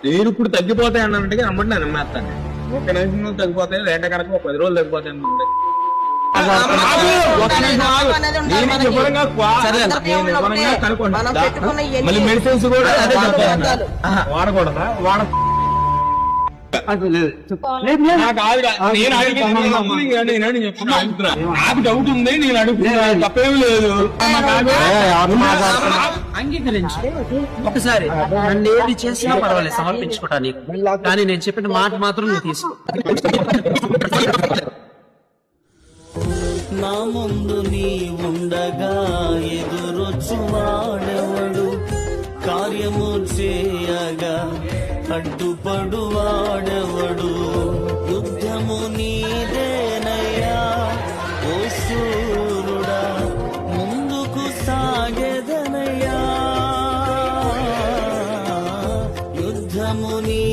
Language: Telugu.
నేను ఇప్పుడు తగ్గిపోతాయి అన్నట్టుగా నమ్మండి నేను నమ్మేస్తాను. ఒక నిమిషం తగ్గిపోతాయి, రెండ కనుక 10 రోజులు తగ్గిపోతాయి అనుకుంటే మళ్ళీ మెడిసిన్స్ కూడా అదే చెప్తాను. వాడకూడదా? నాకు డౌట్ ఉంది, నేను అడుగుతున్నా, తప్పేమి లేదు. అంగీకరించి ఒకసారి నన్ను ఏది చేసినా పర్వాలేదు సమర్పించుకోవటానికి, కానీ నేను చెప్పిన మాట మాత్రం నువ్వు తీసుకో. నా ముందు నీ ఉండగా ఎదురొచ్చువాడెవడు, కార్యము చేయగా అడ్డుపడువాడెవడు. యుద్ధము నీదేనయ్యా ఓ శూరుడా, ముందుకు సాగెదనయ్యా. యుద్ధము నీ